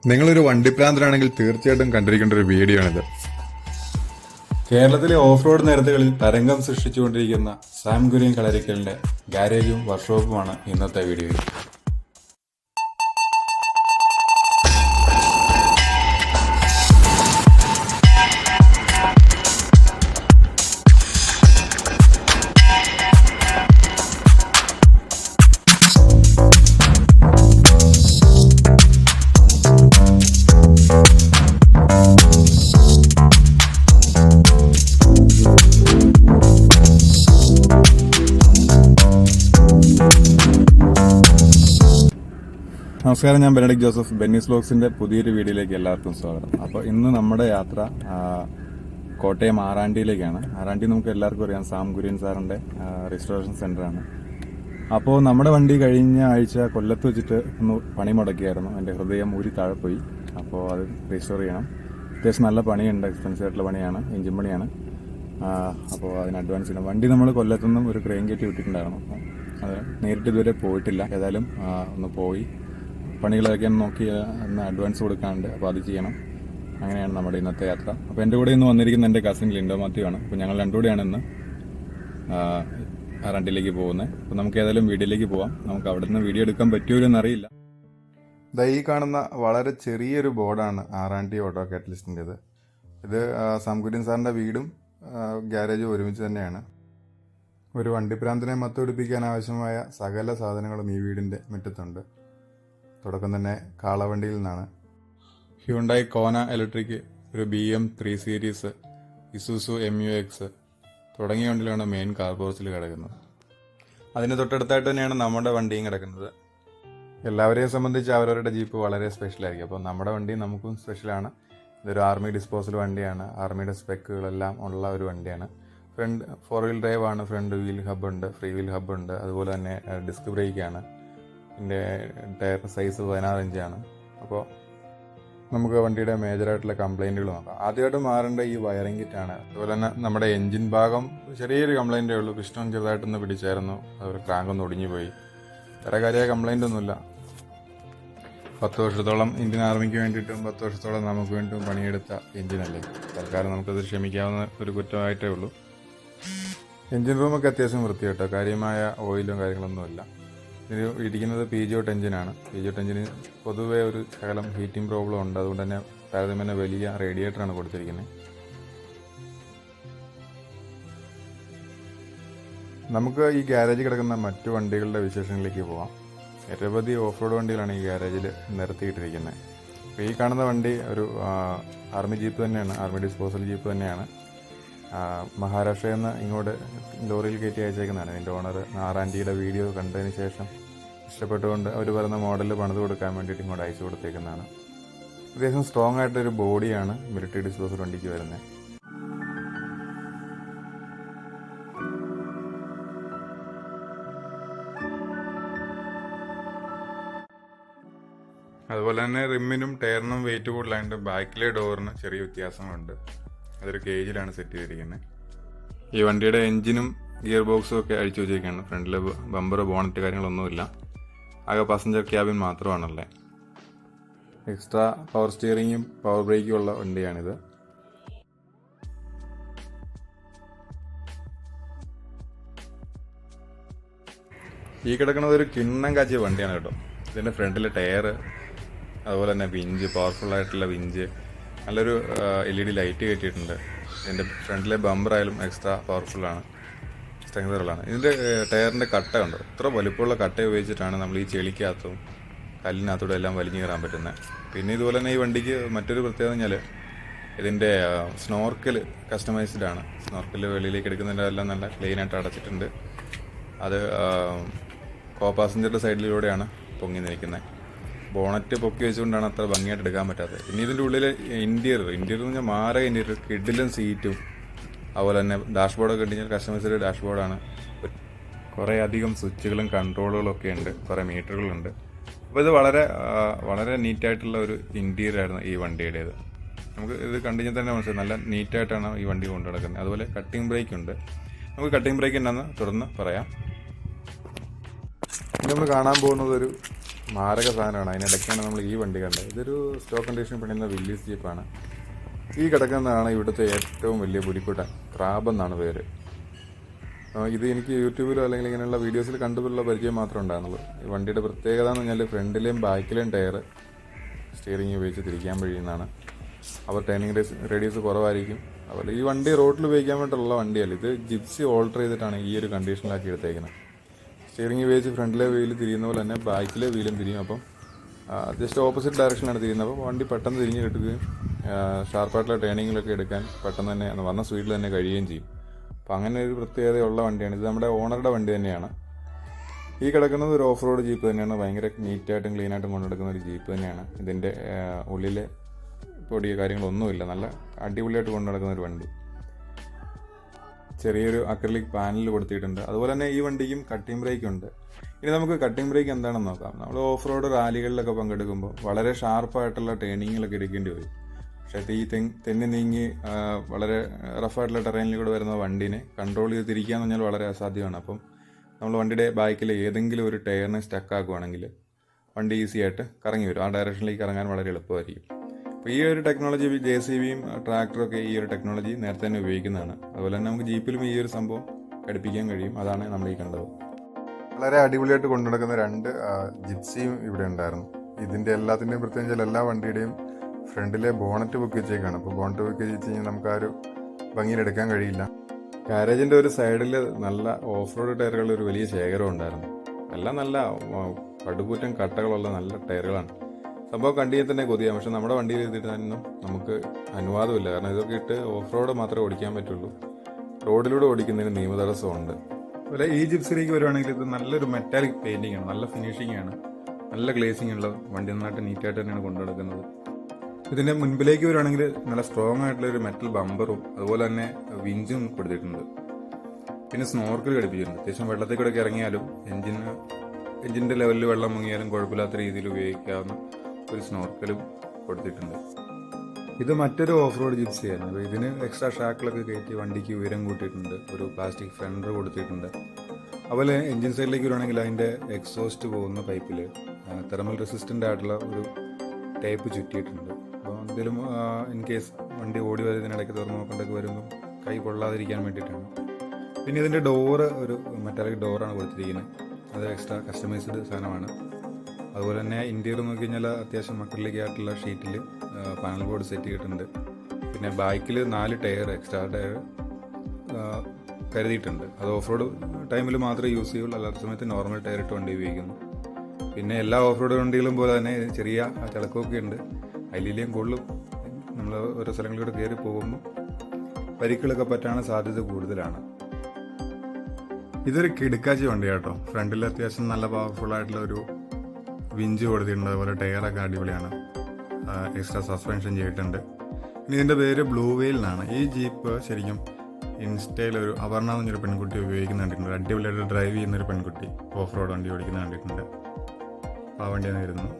നിങ്ങളൊരു വണ്ടിപ്രാന്തരാണെങ്കിൽ തീർച്ചയായിട്ടും കണ്ടിരിക്കേണ്ട ഒരു വീഡിയോ ആണിത്. കേരളത്തിലെ ഓഫ് റോഡ് നിരത്തുകളിൽ തരംഗം സൃഷ്ടിച്ചുകൊണ്ടിരിക്കുന്ന സാം കുര്യൻ കളരിക്കലിന്റെ ഗാരേജും വർക്ക്ഷോപ്പുമാണ് ഇന്നത്തെ വീഡിയോയിൽ. നമസ്കാരം, ഞാൻ ബെനഡിക് ജോസഫ്. ബെന്നീസ് വ്ലോഗ്സിന്റെ പുതിയൊരു വീഡിയോയിലേക്ക് എല്ലാവർക്കും സ്വാഗതം. അപ്പോൾ ഇന്ന് നമ്മുടെ യാത്ര കോട്ടയം ആറാണ്ടിയിലേക്കാണ്. ആറാണ്ടി നമുക്ക് എല്ലാവർക്കും അറിയാം, സാം കുര്യൻ സാറിന്റെ റിസ്റ്റോറേഷൻ സെന്ററാണ്. അപ്പോൾ നമ്മുടെ വണ്ടി കഴിഞ്ഞ ആഴ്ച കൊല്ലത്ത് വെച്ചിട്ട് ഒന്ന് പണി മുടക്കിയായിരുന്നു. എൻ്റെ ഹൃദയം ഊരി താഴെ പോയി. അപ്പോൾ അത് റീസ്റ്റോർ ചെയ്യണം. അത്യാവശ്യം നല്ല പണിയുണ്ട്, എക്സ്പെൻസീവ് ആയിട്ടുള്ള പണിയാണ്, എഞ്ചിൻ പണിയാണ്. അപ്പോൾ അതിന് അഡ്വാൻസ് ചെയ്യണം. വണ്ടി നമ്മൾ കൊല്ലത്തുനിന്നും ഒരു ക്രെയിൻ കയറ്റി വിട്ടിട്ടുണ്ടായിരുന്നു. അപ്പോൾ അത് നേരിട്ട് ഇതുവരെ പോയിട്ടില്ല. ഏതായാലും ഒന്ന് പോയി പണികളൊക്കെ നോക്കി ഒന്ന് അഡ്വാൻസ് കൊടുക്കാനുണ്ട്. അപ്പോൾ അത് ചെയ്യണം. അങ്ങനെയാണ് നമ്മുടെ ഇന്നത്തെ യാത്ര. അപ്പോൾ എൻ്റെ കൂടെ ഇന്ന് വന്നിരിക്കുന്ന എൻ്റെ കസിൻ ലിൻഡോ മാത്യു ആണ്. അപ്പോൾ ഞങ്ങൾ രണ്ടുകൂടെയാണ് ഇന്ന് ആറാണ്ടിയിലേക്ക് പോകുന്നത്. അപ്പോൾ നമുക്ക് ഏതായാലും വീഡിയോയിലേക്ക് പോവാം. നമുക്ക് അവിടെ നിന്ന് വീഡിയോ എടുക്കാൻ പറ്റുമല്ലോ അറിയില്ല. ഈ കാണുന്ന വളരെ ചെറിയൊരു ബോർഡാണ് ആറാണ്ടി ഓട്ടോ കാറ്റലിസ്റ്റിൻ്റെത്. ഇത് സാം കുര്യൻ സാറിൻ്റെ വീടും ഗ്യാരേജും ഒരുമിച്ച് തന്നെയാണ്. ഒരു വണ്ടിപ്രാന്തിനെ മത്തുപിടിപ്പിക്കാൻ ആവശ്യമായ സകല സാധനങ്ങളും ഈ വീടിൻ്റെ മുറ്റത്തുണ്ട്. തുടക്കം തന്നെ കാളവണ്ടിയിൽ നിന്നാണ്. ഹ്യുണ്ടായി കോന ഇലക്ട്രിക്, ഒരു BM 3 സീരീസ്, ഇസുസു MUX തുടങ്ങിയ വണ്ടിയിലാണ് മെയിൻ കാർ പോർച്ചിൽ കിടക്കുന്നത്. അതിന് തൊട്ടടുത്തായിട്ട് തന്നെയാണ് നമ്മുടെ വണ്ടിയും കിടക്കുന്നത്. എല്ലാവരെയും സംബന്ധിച്ച് അവരവരുടെ ജീപ്പ് വളരെ സ്പെഷ്യലായിരിക്കും. അപ്പോൾ നമ്മുടെ വണ്ടി നമുക്കും സ്പെഷ്യലാണ്. ഇതൊരു ആർമി ഡിസ്പോസൽ വണ്ടിയാണ്. ആർമിയുടെ സ്പെക്കുകളെല്ലാം ഉള്ള ഒരു വണ്ടിയാണ്. ഫ്രണ്ട് 4 വീൽ ഡ്രൈവ് ആണ്. ഫ്രണ്ട് വീൽ ഹബ്ബുണ്ട്, ഫ്രീ വീൽ ഹബ്ബുണ്ട്. അതുപോലെ തന്നെ ഡിസ്ക് ബ്രേക്കാണ്. ഇതിൻ്റെ ടയർ സൈസ് 16 ഇഞ്ചാണ്. അപ്പോൾ നമുക്ക് വണ്ടിയുടെ മേജറായിട്ടുള്ള കംപ്ലൈൻറ്റുകൾ നോക്കാം. ആദ്യമായിട്ട് മാറേണ്ട ഈ വയറിംഗ് കിറ്റാണ്. അതുപോലെ തന്നെ നമ്മുടെ എൻജിൻ ഭാഗം ചെറിയൊരു കംപ്ലൈൻറ്റേ ഉള്ളൂ. പിസ്റ്റൺ ചെറുതായിട്ടൊന്ന് പിടിച്ചായിരുന്നു, അതുപോലെ ക്രാങ്കൊന്ന് ഒടിഞ്ഞു പോയി. വേറെ കാര്യമായ കംപ്ലൈൻ്റ് ഒന്നുമില്ല. 10 വർഷത്തോളം ഇന്ത്യൻ ആർമിക്ക് വേണ്ടിയിട്ടും 10 വർഷത്തോളം നമുക്ക് വേണ്ടിയിട്ടും പണിയെടുത്ത എൻജിനല്ലേ. തൽക്കാലം നമുക്കത് ക്ഷമിക്കാവുന്ന ഒരു കുറ്റമായിട്ടേ ഉള്ളൂ. എൻജിൻ റൂമൊക്കെ അത്യാവശ്യം വൃത്തിയായിട്ടോ, കാര്യമായ ഓയിലും കാര്യങ്ങളൊന്നുമില്ല. ഇത് ഇരിക്കുന്നത് പീജിയോട്ട് എഞ്ചിനാണ്. പീജിയോട്ട് എഞ്ചിന് പൊതുവേ ഒരു ശകലം ഹീറ്റിംഗ് പ്രോബ്ലം ഉണ്ട്. അതുകൊണ്ട് തന്നെ താരതമ്യേന വലിയ റേഡിയേറ്ററാണ് കൊടുത്തിരിക്കുന്നത്. നമുക്ക് ഈ ഗ്യാരേജിൽ കിടക്കുന്ന മറ്റു വണ്ടികളുടെ വിശേഷങ്ങളിലേക്ക് പോവാം. നിരവധി ഓഫ് റോഡ് വണ്ടികളാണ് ഈ ഗ്യാരേജിൽ നിരത്തിയിട്ടിരിക്കുന്നത്. അപ്പോൾ ഈ കാണുന്ന വണ്ടി ഒരു ആർമി ജീപ്പ് തന്നെയാണ്, ആർമി ഡിസ്പോസൽ ജീപ്പ് തന്നെയാണ്. മഹാരാഷ്ട്രയിൽ നിന്ന് ഇങ്ങോട്ട് ലോറിയിൽ കയറ്റി അയച്ചേക്കുന്നതാണ്. ഇതിൻ്റെ ഓണർ ആറാൻറ്റിയുടെ വീഡിയോ കണ്ടതിന് ശേഷം ഇഷ്ടപ്പെട്ടുകൊണ്ട് അവർ പറയുന്ന മോഡലിൽ പണിത് കൊടുക്കാൻ വേണ്ടിയിട്ട് ഇങ്ങോട്ട് അയച്ചു കൊടുത്തേക്കുന്നതാണ്. അത്യാവശ്യം സ്ട്രോങ് ആയിട്ടൊരു ബോഡിയാണ് മിലിറ്ററി ഡിസ്പോസൽ വണ്ടിക്ക് വരുന്നത്. അതുപോലെ തന്നെ റിമ്മിനും ടയറിനും വെയിറ്റ് കൂടുതലായിട്ട് ബാക്കിലെ ഡോറിന് ചെറിയ വ്യത്യാസങ്ങളുണ്ട്. അതൊരു കേജിലാണ് സെറ്റ് ചെയ്തിരിക്കുന്നത്. ഈ വണ്ടിയുടെ എഞ്ചിനും ഗിയർ ബോക്സും ഒക്കെ അഴിച്ചു വെച്ചേക്കാണ്. ഫ്രണ്ടിൽ ബമ്പർ, ബോണറ്റ് കാര്യങ്ങളൊന്നുമില്ല. ആകെ പാസഞ്ചർ ക്യാബിൻ മാത്രമാണല്ലേ. എക്സ്ട്രാ പവർ സ്റ്റിയറിങ്ങും പവർ ബ്രേക്കും ഉള്ള വണ്ടിയാണിത്. ഈ കിടക്കുന്നത് ഒരു കിണ്ണം കാച്ചിയ വണ്ടിയാണ് കേട്ടോ. ഇതിൻ്റെ ഫ്രണ്ടിലെ ടയർ, അതുപോലെ തന്നെ വിഞ്ച്, പവർഫുള്ളായിട്ടുള്ള വിഞ്ച്, നല്ലൊരു LED ലൈറ്റ് കയറ്റിയിട്ടുണ്ട്. ഇതിൻ്റെ ഫ്രണ്ടിലെ ബമ്പറായാലും എക്സ്ട്രാ പവർഫുള്ളാണ്, സ്ട്രെങ്തറുള്ളതാണ്. ഇതിൻ്റെ ടയറിൻ്റെ കട്ട ഉണ്ട്. ഇത്ര വലുപ്പമുള്ള കട്ട ഉപയോഗിച്ചിട്ടാണ് നമ്മൾ ഈ ചെളിക്കകത്തും കല്ലിനകത്തൂടെ എല്ലാം വലിഞ്ഞു കയറാൻ പറ്റുന്നത്. പിന്നെ ഇതുപോലെ തന്നെ ഈ വണ്ടിക്ക് മറ്റൊരു പ്രത്യേകത പറഞ്ഞാൽ ഇതിൻ്റെ സ്നോർക്കൽ കസ്റ്റമൈസ്ഡ് ആണ്. സ്നോർക്കൽ വെളിയിലേക്ക് എടുക്കുന്നതിൻ്റെ എല്ലാം നല്ല ക്ലീനായിട്ട് അടച്ചിട്ടുണ്ട്. അത് കോ പാസഞ്ചറുടെ സൈഡിലൂടെയാണ് പൊങ്ങി നിൽക്കുന്നത്. ബോണറ്റ് പൊക്കി വെച്ചുകൊണ്ടാണ് അത്ര ഭംഗിയായിട്ട് എടുക്കാൻ പറ്റാത്തത്. പിന്നെ ഇതിൻ്റെ ഉള്ളിൽ ഇൻറ്റീരിയർ എന്ന് പറഞ്ഞാൽ മാരക ഇൻറ്റീരിയർ, കിഡിലും സീറ്റും, അതുപോലെ തന്നെ ഡാഷ്ബോർഡൊക്കെ ഉണ്ടെങ്കിൽ കസ്റ്റമൈസ്ഡ് ഡാഷ്ബോർഡാണ്. കുറേ അധികം സ്വിച്ചുകളും കൺട്രോളുകളും ഒക്കെ ഉണ്ട്, കുറേ മീറ്ററുകളുണ്ട്. അപ്പോൾ ഇത് വളരെ വളരെ നീറ്റായിട്ടുള്ള ഒരു ഇൻറ്റീരിയർ ആയിരുന്നു ഈ വണ്ടിയുടേത്. നമുക്ക് ഇത് കണ്ടുകഴിഞ്ഞാൽ തന്നെ മനസ്സിലായി, നല്ല നീറ്റായിട്ടാണ് ഈ വണ്ടി കൊണ്ടു നടക്കുന്നത്. അതുപോലെ കട്ടിംഗ് ബ്രേക്ക് ഉണ്ട്. നമുക്ക് കട്ടിംഗ് ബ്രേക്ക് ഉണ്ടെന്ന് തുടർന്ന് പറയാം. നമ്മൾ കാണാൻ പോകുന്നത് ഒരു മാരക സാധനമാണ്. അതിനിടയ്ക്കാണ് നമ്മൾ ഈ വണ്ടി കണ്ടത്. ഇതൊരു സ്റ്റോക്ക് കണ്ടീഷൻ പണിയുന്ന വില്ലീസ് ജീപ്പാണ്. ഈ കിടക്കുന്നതാണ് ഇവിടുത്തെ ഏറ്റവും വലിയ പുലിക്കുട്ടൻ. ക്രാബ് എന്നാണ് പേര്. ഇത് എനിക്ക് യൂട്യൂബിലോ അല്ലെങ്കിൽ ഇങ്ങനെയുള്ള വീഡിയോസിൽ കണ്ടുള്ള പരിചയം മാത്രമേ ഉണ്ടായിരുന്നുള്ളൂ. ഈ വണ്ടിയുടെ പ്രത്യേകത എന്ന് പറഞ്ഞാൽ ഫ്രണ്ടിലെയും ബാക്കിലെയും ടയർ സ്റ്റിയറിംഗ് ഉപയോഗിച്ച് തിരിക്കാൻ കഴിയുന്നതാണ്. അപ്പോൾ ടേണിംഗ് റേഡിയസ് കുറവായിരിക്കും. അതുപോലെ ഈ വണ്ടി റോഡിൽ ഉപയോഗിക്കാൻ വേണ്ടിയിട്ടുള്ള വണ്ടിയല്ല. ഇത് ജിപ്സി ഓൾട്ടർ ചെയ്തിട്ടാണ് ഈ ഒരു കണ്ടീഷനിലാക്കി എടുത്തേക്കുന്നത്. സ്റ്റിയറിംഗ് ഉപയോഗിച്ച് ഫ്രണ്ടിലെ വീല് തിരിയുന്ന പോലെ തന്നെ ബാക്കിലെ വീലും തിരിയും. അപ്പം ജസ്റ്റ് ഓപ്പോസിറ്റ് ഡയറക്ഷനിലാണ് തിരിയുന്നത്. അപ്പോൾ വണ്ടി പെട്ടെന്ന് തിരിഞ്ഞ് കിട്ടുകയും ഷാർപ്പായിട്ടുള്ള ടേണിങ്ങിലൊക്കെ എടുക്കാൻ പെട്ടെന്ന് തന്നെ വന്ന സ്പീഡിൽ തന്നെ കഴിയുകയും ചെയ്യും. അപ്പോൾ അങ്ങനെ ഒരു പ്രത്യേകതയുള്ള വണ്ടിയാണ്. ഇത് നമ്മുടെ ഓണറുടെ വണ്ടി തന്നെയാണ്. ഈ കിടക്കുന്നത് ഒരു ഓഫ് റോഡ് ജീപ്പ് തന്നെയാണ്. ഭയങ്കര നീറ്റായിട്ടും ക്ലീനായിട്ടും കൊണ്ടെടുക്കുന്ന ഒരു ജീപ്പ് തന്നെയാണ്. ഇതിൻ്റെ ഉള്ളിലെ പൊടിയോ കാര്യങ്ങളൊന്നുമില്ല. നല്ല അടിപൊളിയായിട്ട് കൊണ്ടു നടക്കുന്ന ഒരു വണ്ടി. ചെറിയൊരു അക്രിലിക് പാനൽ കൊടുത്തിട്ടുണ്ട്. അതുപോലെ തന്നെ ഈ വണ്ടിക്കും കട്ടിംഗ് ബ്രേക്ക് ഉണ്ട്. ഇനി നമുക്ക് കട്ടിംഗ് ബ്രേക്ക് എന്താണെന്ന് നോക്കാം. നമ്മൾ ഓഫ് റോഡ് റാലികളിലൊക്കെ പങ്കെടുക്കുമ്പോൾ വളരെ ഷാർപ്പായിട്ടുള്ള ടേണിങ്ങിലൊക്കെ എടുക്കേണ്ടി വരും. പക്ഷേ ഈ തെന്നി നീങ്ങി വളരെ റഫായിട്ടുള്ള ടെറൈനിലൂടെ വരുന്ന വണ്ടീനെ കൺട്രോൾ ചെയ്ത് തിരിക്കുക എന്ന് പറഞ്ഞാൽ വളരെ അസാധ്യമാണ്. അപ്പം നമ്മൾ വണ്ടിയുടെ ബാക്കിൽ ഏതെങ്കിലും ഒരു ടയറിനെ സ്റ്റക്കാക്കുകയാണെങ്കിൽ വണ്ടി ഈസി ആയിട്ട് കറങ്ങി വരും. ആ ഡയറക്ഷനിലേക്ക് കറങ്ങാൻ വളരെ എളുപ്പമായിരിക്കും. അപ്പോൾ ഈ ഒരു ടെക്നോളജി JCB ട്രാക്ടറൊക്കെ ഈ ഒരു ടെക്നോളജി നേരത്തെ തന്നെ ഉപയോഗിക്കുന്നതാണ്. അതുപോലെ തന്നെ നമുക്ക് ജീപ്പിലും ഈ ഒരു സംഭവം ഘടിപ്പിക്കാൻ കഴിയും. അതാണ് നമ്മൾ ഈ കണ്ടത്. വളരെ അടിപൊളിയായിട്ട് കൊണ്ടു നടക്കുന്ന 2 ജിപ്സിയും ഇവിടെ ഉണ്ടായിരുന്നു. ഇതിൻ്റെ എല്ലാത്തിൻ്റെയും പ്രത്യേകിച്ച് എല്ലാ വണ്ടിയുടെയും ഫ്രണ്ടിലെ ബോണറ്റ് പൊക്കി വെച്ചേക്കാണ്. അപ്പോൾ ബോണറ്റ് പൊക്കി വെച്ച് കഴിഞ്ഞാൽ നമുക്ക് ആ ഒരു ഭംഗിയിലെടുക്കാൻ കഴിയില്ല. ഗാരേജിൻ്റെ ഒരു സൈഡിൽ നല്ല ഓഫ് റോഡ് ടയറുകളുടെ ഒരു വലിയ ശേഖരം ഉണ്ടായിരുന്നു. എല്ലാം നല്ല പടുകൂറ്റൻ കട്ടകളുള്ള നല്ല ടയറുകളാണ്. സംഭവം കണ്ടിയാൽ തന്നെ കൊതിയാം. പക്ഷെ നമ്മുടെ വണ്ടിയിൽ എത്തിയിട്ടായിരുന്നു നമുക്ക് അനുവാദമില്ല. കാരണം ഇതൊക്കെ ഇട്ട് ഓഫ് റോഡ് മാത്രമേ ഓടിക്കാൻ പറ്റുള്ളൂ. റോഡിലൂടെ ഓടിക്കുന്നതിന് നിയമതടസ്സമുണ്ട്. അതുപോലെ ഈ ജിപ്സിലേക്ക് വരുവാണെങ്കിൽ ഇത് നല്ലൊരു മെറ്റാലിക് പെയിൻറ്റിംഗ് ആണ്. നല്ല ഫിനിഷിംഗ് ആണ്. നല്ല ഗ്ലേസിംഗ് ഉള്ള വണ്ടി നന്നായിട്ട് നീറ്റായിട്ട് തന്നെയാണ് കൊണ്ടു നടക്കുന്നത്. ഇതിൻ്റെ മുൻപിലേക്ക് വരുവാണെങ്കിൽ നല്ല സ്ട്രോങ് ആയിട്ടുള്ള ഒരു മെറ്റൽ ബമ്പറും അതുപോലെ തന്നെ വിഞ്ചും കൊടുത്തിട്ടുണ്ട്. പിന്നെ സ്നോർക്കൽ ഘടിപ്പിച്ചിട്ടുണ്ട്. അത്യാവശ്യം വെള്ളത്തിൽ കൂടെ ഇറങ്ങിയാലും എഞ്ചിൻ്റെ ലെവലിൽ വെള്ളം മുങ്ങിയാലും കുഴപ്പമില്ലാത്ത രീതിയിൽ ഉപയോഗിക്കാവുന്ന ഒരു സ്നോർക്കലും കൊടുത്തിട്ടുണ്ട്. ഇത് മറ്റൊരു ഓഫ് റോഡ് ജിപ്സിയാണ്. അപ്പോൾ ഇതിന് എക്സ്ട്രാ ഷാക്കിളൊക്കെ കയറ്റി വണ്ടിക്ക് ഉയരം കൂട്ടിയിട്ടുണ്ട്. ഒരു പ്ലാസ്റ്റിക് ഫെൻഡർ കൊടുത്തിട്ടുണ്ട്. അതുപോലെ എഞ്ചിൻ സൈഡിലേക്ക് വരുവാണെങ്കിൽ അതിൻ്റെ എക്സോസ്റ്റ് പോകുന്ന പൈപ്പിൽ തെർമൽ റെസിസ്റ്റൻ്റ് ആയിട്ടുള്ള ഒരു ടേപ്പ് ചുറ്റിയിട്ടുണ്ട്. അപ്പോൾ എന്തെങ്കിലും ഇൻ കേസ് വണ്ടി ഓടി വരുന്നതിനിടയ്ക്ക് തുറന്ന് നോക്കേണ്ടൊക്കെ വരുമ്പോൾ കൈ കൊള്ളാതിരിക്കാൻ വേണ്ടിയിട്ടാണ്. പിന്നെ ഇതിൻ്റെ ഡോറ് ഒരു മെറ്റാലിക് ഡോറാണ് കൊടുത്തിരിക്കുന്നത്. അത് എക്സ്ട്രാ കസ്റ്റമൈസ്ഡ് സാധനമാണ്. അതുപോലെ തന്നെ ഇൻറ്റീരിയർ നോക്കി കഴിഞ്ഞാൽ അത്യാവശ്യം അക്രിലിക് ആയിട്ടുള്ള ഷീറ്റിൽ പാനൽ ബോർഡ് സെറ്റ് ചെയ്തിട്ടുണ്ട്. പിന്നെ ബാക്കിൽ 4 ടയർ എക്സ്ട്രാ ടയർ കരുതിയിട്ടുണ്ട്. അത് ഓഫ് റോഡ് ടൈമിൽ മാത്രമേ യൂസ് ചെയ്യുള്ളൂ. അല്ലാത്ത സമയത്ത് നോർമൽ ടയർ ഇട്ട് വണ്ടി ഉപയോഗിക്കുന്നു. പിന്നെ എല്ലാ ഓഫ് റോഡ് വണ്ടികളും പോലെ തന്നെ ചെറിയ തിളക്കമൊക്കെ ഉണ്ട്. അതിലേയും കൂടുതലും നമ്മൾ ഓരോ സ്ഥലങ്ങളിലൂടെ കയറി പോകുമ്പോൾ പരിക്കുകളൊക്കെ പറ്റാനുള്ള സാധ്യത കൂടുതലാണ്. ഇതൊരു കിടുക്കാച്ചി വണ്ടിയാട്ടോ. ഫ്രണ്ടിൽ അത്യാവശ്യം നല്ല പവർഫുൾ ആയിട്ടുള്ള ഒരു വിഞ്ച് കൊടുത്തിട്ടുണ്ട്. അതുപോലെ ടയറൊക്കെ അടിപൊളിയാണ്. എക്സ്ട്രാ സസ്പെൻഷൻ ചെയ്തിട്ടുണ്ട്. ഇനി ഇതിൻ്റെ പേര് ബ്ലൂ വെയിൽ എന്നാണ്. ഈ ജീപ്പ് ശരിക്കും ഇൻസ്റ്റയിൽ ഒരു അപർണ എന്നൊരു പെൺകുട്ടി ഉപയോഗിക്കുന്ന കണ്ടിട്ടുണ്ട്. അടിപൊളിയായിട്ട് ഡ്രൈവ് ചെയ്യുന്നൊരു പെൺകുട്ടി ഓഫ് റോഡ് വണ്ടി ഓടിക്കുന്ന കണ്ടിട്ടുണ്ട്. ആ വണ്ടിയാണ് വരുന്നത്.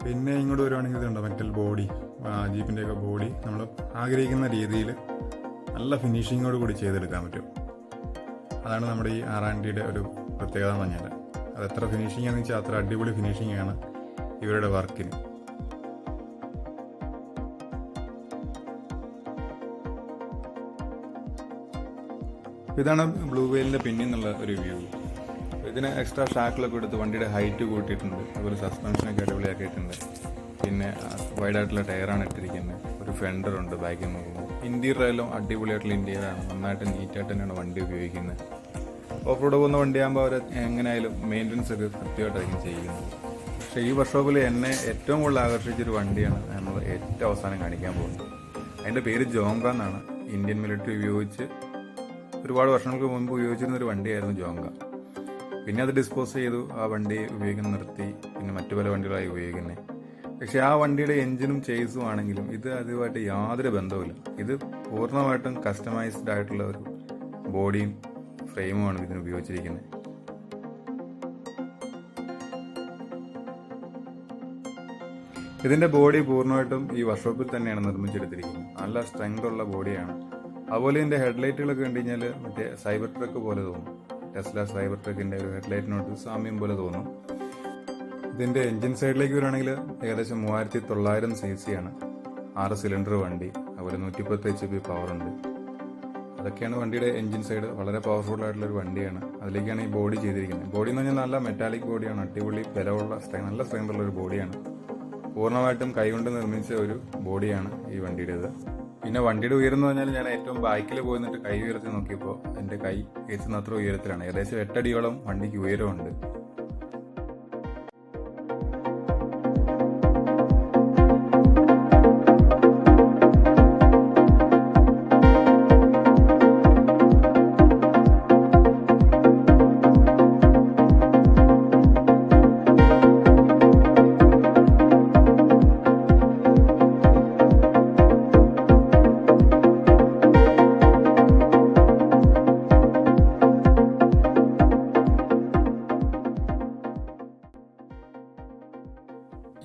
പിന്നെ ഇങ്ങോട്ട് വരുവാണെങ്കിൽ ഇതുണ്ടോ മെറ്റൽ ബോഡി, ജീപ്പിൻ്റെയൊക്കെ ബോഡി നമ്മൾ ആഗ്രഹിക്കുന്ന രീതിയിൽ നല്ല ഫിനിഷിങ്ങോട് കൂടി ചെയ്തെടുക്കാൻ പറ്റും. അതാണ് നമ്മുടെ ഈ R&Dയുടെ ഒരു പ്രത്യേകത എന്ന് പറഞ്ഞാൽ. അത് എത്ര ഫിനിഷിംഗ് ആണെന്ന് വെച്ചാൽ അത്ര അടിപൊളി ഫിനിഷിംഗ് ആണ് ഇവരുടെ വർക്കിന്. ഇതാണ് ബ്ലൂ വെയിലിൻ്റെ പിന്നിന്നുള്ള ഒരു വ്യൂ. ഇതിന് എക്സ്ട്രാ ഷാക്കിലൊക്കെ എടുത്ത് വണ്ടിയുടെ ഹൈറ്റ് കൂട്ടിയിട്ടുണ്ട്. അതുപോലെ സസ്പെൻഷനൊക്കെ അടിപൊളിയാക്കിയിട്ടുണ്ട്. പിന്നെ വൈഡായിട്ടുള്ള ടയറാണ് ഇട്ടിരിക്കുന്നത്. ഒരു ഫെൻഡറുണ്ട് ബാക്കിൽ നോക്കുമ്പോൾ. ഇൻറ്റീരിയറെല്ലാം അടിപൊളിയായിട്ടുള്ള ഇൻറ്റീരിയറാണ്. നന്നായിട്ട് നീറ്റായിട്ട് തന്നെയാണ് വണ്ടി ഉപയോഗിക്കുന്നത്. ഓഫ് റോഡ് പോകുന്ന വണ്ടിയാകുമ്പോൾ അവർ എങ്ങനെയായാലും മെയിൻ്റനൻസ് ഒക്കെ കൃത്യമായിട്ടായിരിക്കും ചെയ്യുന്നത്. പക്ഷേ ഈ വർക്ക്ഷോപ്പിൽ എന്നെ ഏറ്റവും കൂടുതൽ ആകർഷിച്ചൊരു വണ്ടിയാണ് നമ്മൾ ഏറ്റവും അവസാനം കാണിക്കാൻ പോകുന്നത്. അതിൻ്റെ പേര് ജോങ്ക എന്നാണ്. ഇന്ത്യൻ മിലിറ്ററി ഉപയോഗിച്ച് ഒരുപാട് വർഷങ്ങൾക്ക് മുമ്പ് ഉപയോഗിച്ചിരുന്നൊരു വണ്ടിയായിരുന്നു ജോങ്ക. പിന്നെ അത് ഡിസ്പോസ് ചെയ്തു. ആ വണ്ടി ഉപയോഗിക്കുന്ന നിർത്തി. പിന്നെ മറ്റു പല വണ്ടികളായി ഉപയോഗിക്കുന്നത്. പക്ഷേ ആ വണ്ടിയുടെ എഞ്ചിനും ചേസും ആണെങ്കിലും ഇത് അതുമായിട്ട് യാതൊരു ബന്ധവുമില്ല. ഇത് പൂർണ്ണമായിട്ടും കസ്റ്റമൈസ്ഡ് ആയിട്ടുള്ള ഒരു ബോഡിയും ഫ്രെയിമുമാണ് ഇതിന് ഉപയോഗിച്ചിരിക്കുന്നത്. ഇതിൻ്റെ ബോഡി പൂർണ്ണമായിട്ടും ഈ വർക്ക്ഷോപ്പിൽ തന്നെയാണ് നിർമ്മിച്ചെടുത്തിരിക്കുന്നത്. നല്ല സ്ട്രെങ്ത് ഉള്ള ബോഡിയാണ്. അതുപോലെ ഇതിൻ്റെ ഹെഡ്ലൈറ്റുകളൊക്കെ കണ്ടു കഴിഞ്ഞാൽ മറ്റേ സൈബർ ട്രക്ക് പോലെ തോന്നും. ടെസ്ല സൈബർ ട്രക്കിൻ്റെ ഒരു ഹെഡ്ലൈറ്റിനോട് സാമ്യം പോലെ തോന്നും. ഇതിൻ്റെ എൻജിൻ സൈഡിലേക്ക് വരികയാണെങ്കിൽ ഏകദേശം 3900 cc ആണ്, 6 സിലിണ്ടർ വണ്ടി, അതുപോലെ 110 HP പവറുണ്ട്. അതൊക്കെയാണ് വണ്ടിയുടെ എൻജിൻ സൈഡ്. വളരെ പവർഫുൾ ആയിട്ടുള്ള ഒരു വണ്ടിയാണ്. അതിലേക്കാണ് ഈ ബോഡി ചെയ്തിരിക്കുന്നത്. ബോഡി എന്ന് പറഞ്ഞാൽ നല്ല മെറ്റാലിക് ബോഡിയാണ്, അടിപൊളി ബലമുള്ള നല്ല സ്ട്രെങ്തുള്ള ഒരു ബോഡിയാണ്. പൂർണ്ണമായിട്ടും കൈകൊണ്ട് നിർമ്മിച്ച ഒരു ബോഡിയാണ് ഈ വണ്ടിയുടേത്. പിന്നെ വണ്ടിയുടെ ഉയരം എന്ന് പറഞ്ഞാൽ ഞാൻ ഏറ്റവും ബാക്കിൽ പോയി നിന്നിട്ട് കൈ ഉയർത്തി നോക്കിയപ്പോൾ എൻ്റെ കൈ എത്തുന്ന അത്ര ഉയരത്തിലാണ്. ഏകദേശം 8 അടിയോളം വണ്ടിക്ക് ഉയരമുണ്ട്.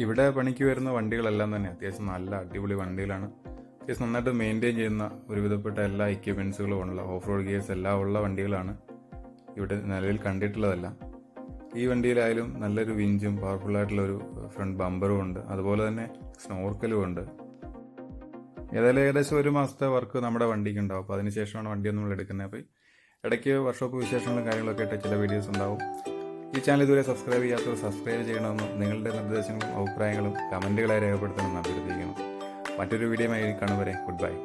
ഇവിടെ പണിക്ക് വരുന്ന വണ്ടികളെല്ലാം തന്നെ അത്യാവശ്യം നല്ല അടിപൊളി വണ്ടികളാണ്. അത്യാവശ്യം നന്നായിട്ട് മെയിൻറ്റെയിൻ ചെയ്യുന്ന ഒരുവിധപ്പെട്ട എല്ലാ എക്യുപ്മെൻസുകളും ഉള്ള ഓഫ് റോഡ് ഗിയേഴ്സ് എല്ലാം ഉള്ള വണ്ടികളാണ് ഇവിടെ നിലവിൽ കണ്ടിട്ടുള്ളതെല്ലാം. ഈ വണ്ടിയിലായാലും നല്ലൊരു വിഞ്ചും പവർഫുള്ളായിട്ടുള്ളൊരു ഫ്രണ്ട് ബമ്പറും ഉണ്ട്, അതുപോലെ തന്നെ സ്നോർക്കലും ഉണ്ട്. ഏകദേശം 1 മാസത്തെ വർക്ക് നമ്മുടെ വണ്ടിക്ക് ഉണ്ടാവും. അപ്പോൾ അതിനുശേഷമാണ് വണ്ടി നമ്മൾ എടുക്കുന്നത്. അപ്പോൾ ഇടയ്ക്ക് വർക്ക്ഷോപ്പ് വിശേഷങ്ങളും കാര്യങ്ങളൊക്കെ ആയിട്ട് ചില വീഡിയോസ് ഉണ്ടാവും. ഈ ചാനൽ ഇതുവരെ സബ്സ്ക്രൈബ് ചെയ്യാത്തവർ സബ്സ്ക്രൈബ് ചെയ്യണമെന്നും നിങ്ങളുടെ നിർദ്ദേശങ്ങളും അഭിപ്രായങ്ങളും കമൻറ്റുകളായി രേഖപ്പെടുത്തണമെന്ന് അഭ്യർത്ഥിക്കുന്നു. മറ്റൊരു വീഡിയോയുമായി കാണും വരെ ഗുഡ് ബൈ.